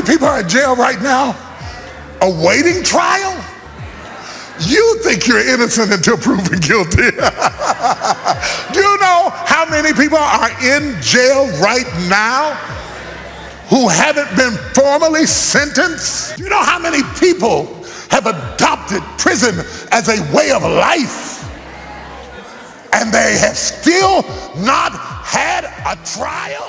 people are in jail right now awaiting trial? You think you're innocent until proven guilty. Do you know how many people are in jail right now who haven't been formally sentenced? Do you know how many people have adopted prison as a way of life and they have still not had a trial?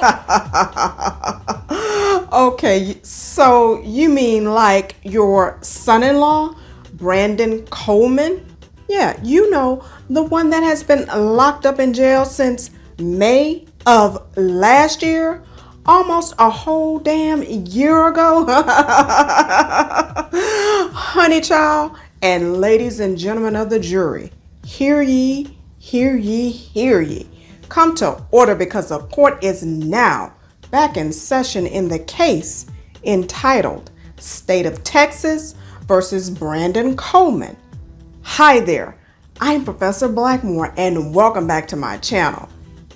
Okay, so you mean like your son-in-law, Brandon Coleman? Yeah, you know, the one that has been locked up in jail since May of last year, almost a whole damn year ago. Honey child, and ladies and gentlemen of the jury, hear ye, hear ye, hear ye. Come to order, because the court is now back in session in the case entitled State of Texas versus Brandon Coleman. Hi there, I'm Professor Blackmore, and welcome back to my channel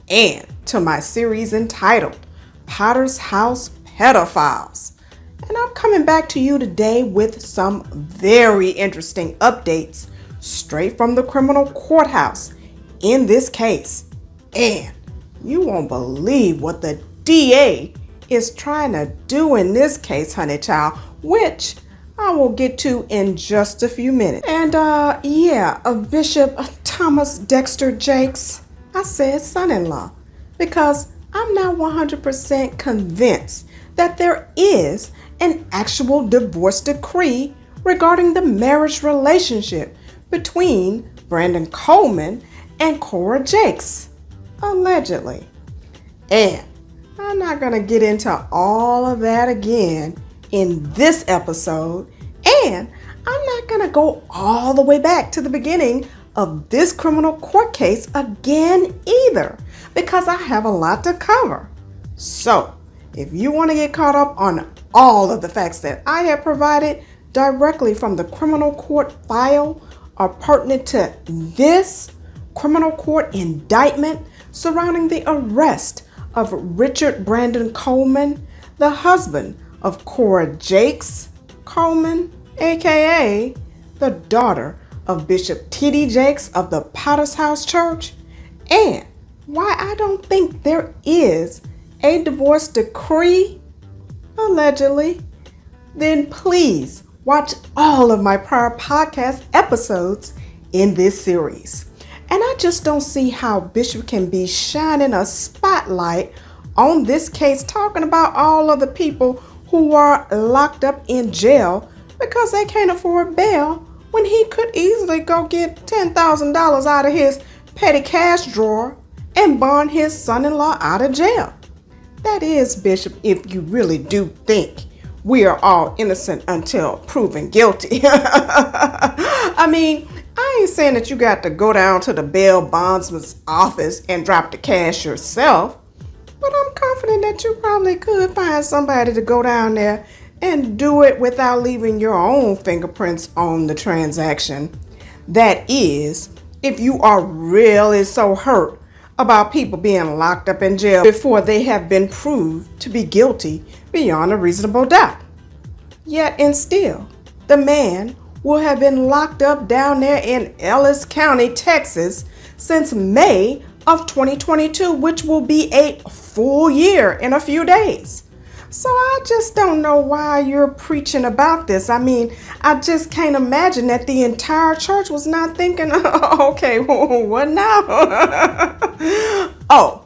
and to my series entitled Potter's House PedoFiles. And I'm coming back to you today with some very interesting updates straight from the criminal courthouse in this case. And you won't believe what the DA is trying to do in this case, honey child, which I will get to in just a few minutes. And Bishop Thomas Dexter Jakes, I said son-in-law, because I'm now 100% convinced that there is an actual divorce decree regarding the marriage relationship between Brandon Coleman and Cora Jakes, allegedly. And I'm not going to get into all of that again in this episode, and I'm not going to go all the way back to the beginning of this criminal court case again either, because I have a lot to cover. So if you want to get caught up on all of the facts that I have provided directly from the criminal court file are pertinent to this criminal court indictment surrounding the arrest of Richard Brandon Coleman, the husband of Cora Jakes Coleman, aka the daughter of Bishop BishopTDJakes of the Potter's House Church, and why I don't think there is a divorce decree, allegedly, then please watch all of my prior podcast episodes in this series. And I just don't see how Bishop can be shining a spotlight on this case, talking about all of the people who are locked up in jail because they can't afford bail, when he could easily go get $10,000 out of his petty cash drawer and bond his son-in-law out of jail. That is, Bishop, if you really do think we are all innocent until proven guilty. I mean, I ain't saying that you got to go down to the bail bondsman's office and drop the cash yourself, but I'm confident that you probably could find somebody to go down there and do it without leaving your own fingerprints on the transaction. That is, if you are really so hurt about people being locked up in jail before they have been proved to be guilty beyond a reasonable doubt. Yet and still, the man will have been locked up down there in Ellis County, Texas since May of 2022, which will be a full year in a few days. So I just don't know why you're preaching about this. I mean, I just can't imagine that the entire church was not thinking, okay, what now? Oh,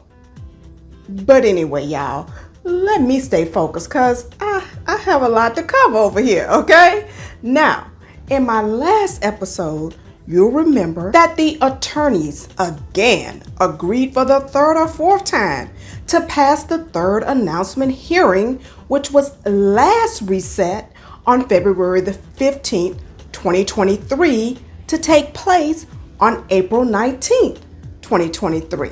but anyway, y'all, let me stay focused, because I have a lot to cover over here, okay? Now, in my last episode, you'll remember that the attorneys again agreed for the third or fourth time to pass the third announcement hearing, which was last reset on February the 15th, 2023, to take place on April 19th, 2023.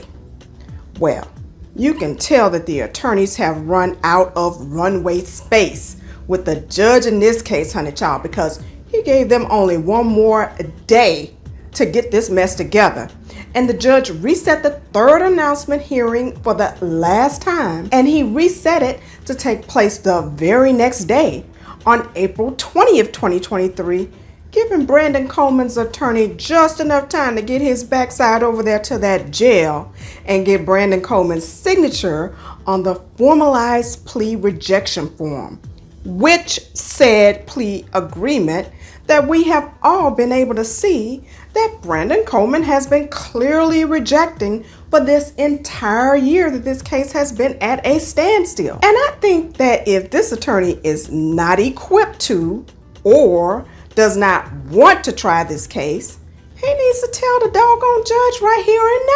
Well, you can tell that the attorneys have run out of runway space with the judge in this case, honey child, because he gave them only one more day to get this mess together. And the judge reset the third announcement hearing for the last time, and he reset it to take place the very next day on April 20th, 2023, giving Brandon Coleman's attorney just enough time to get his backside over there to that jail and get Brandon Coleman's signature on the formalized plea rejection form, which said plea agreement that we have all been able to see that Brandon Coleman has been clearly rejecting for this entire year that this case has been at a standstill. And I think that if this attorney is not equipped to or does not want to try this case, he needs to tell the doggone judge right here and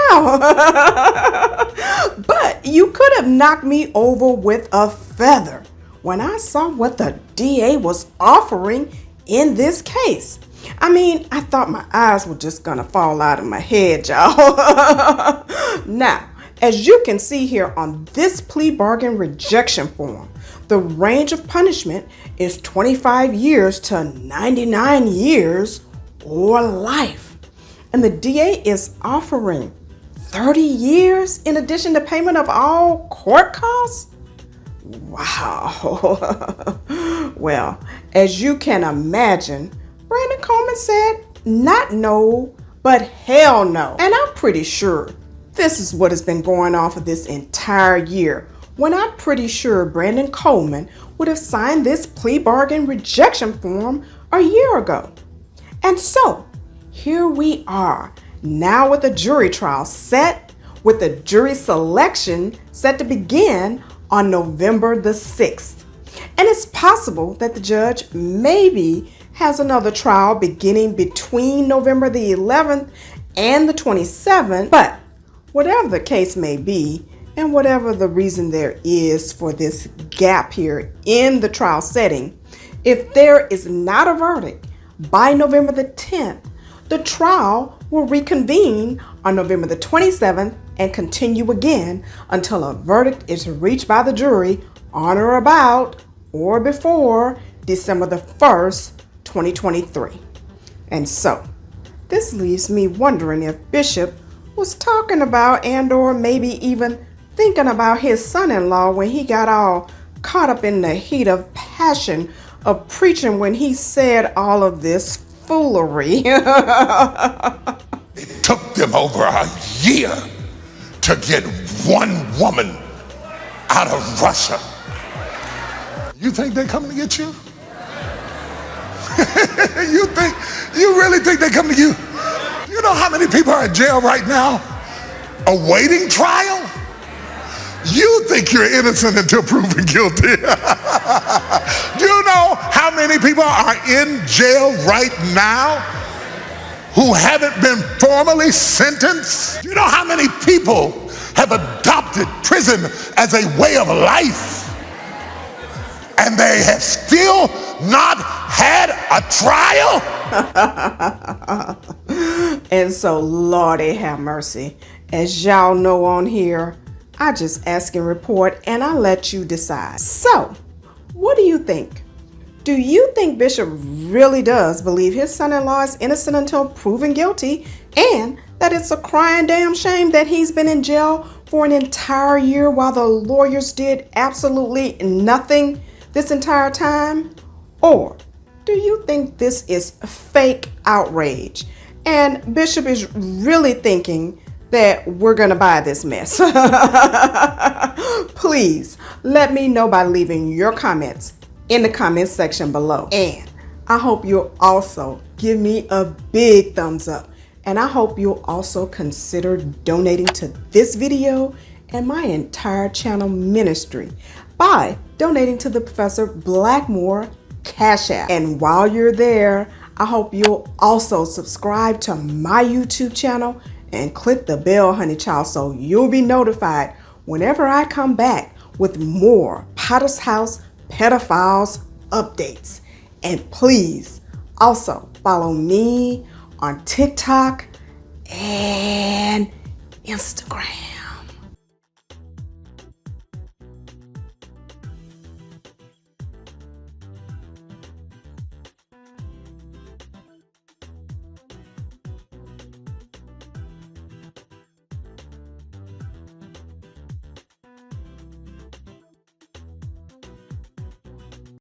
now. But you could have knocked me over with a feather when I saw what the DA was offering in this case. I mean, I thought my eyes were just gonna fall out of my head, y'all. Now, as you can see here on this plea bargain rejection form, the range of punishment is 25 years to 99 years or life. And the DA is offering 30 years in addition to payment of all court costs? Wow. Well, as you can imagine, Brandon Coleman said not no, but hell no. And I'm pretty sure this is what has been going on for this entire year, when I'm pretty sure Brandon Coleman would have signed this plea bargain rejection form a year ago. And so, here we are, now with the jury trial set, with the jury selection set to begin on November the 6th. And it's possible that the judge maybe has another trial beginning between November the 11th and the 27th, but whatever the case may be, and whatever the reason there is for this gap here in the trial setting, if there is not a verdict by November the 10th, the trial will reconvene on November the 27th and continue again until a verdict is reached by the jury on or about or before December the 1st, 2023. And so, this leaves me wondering if Bishop was talking about and or maybe even thinking about his son-in-law when he got all caught up in the heat of passion of preaching when he said all of this foolery. It took them over a year to get one woman out of Russia. You think they're coming to get you? You really think they're coming to you? You know how many people are in jail right now awaiting trial? You think you're innocent until proven guilty. You know how many people are in jail right now who haven't been formally sentenced? You know how many people have adopted prison as a way of life and they have still not had a trial? And so, Lordy have mercy. As y'all know on here, I just ask and report and I let you decide. So, what do you think? Do you think Bishop really does believe his son-in-law is innocent until proven guilty, and that it's a crying damn shame that he's been in jail for an entire year while the lawyers did absolutely nothing this entire time? Or do you think this is fake outrage and Bishop is really thinking that we're gonna buy this mess? Please let me know by leaving your comments in the comments section below. And I hope you'll also give me a big thumbs up. And I hope you'll also consider donating to this video and my entire channel ministry by donating to the Professor Blackmore Cash App. And while you're there, I hope you'll also subscribe to my YouTube channel and click the bell, honey child, so you'll be notified whenever I come back with more Potter's House PedoFiles updates. And please also follow me on TikTok and Instagram.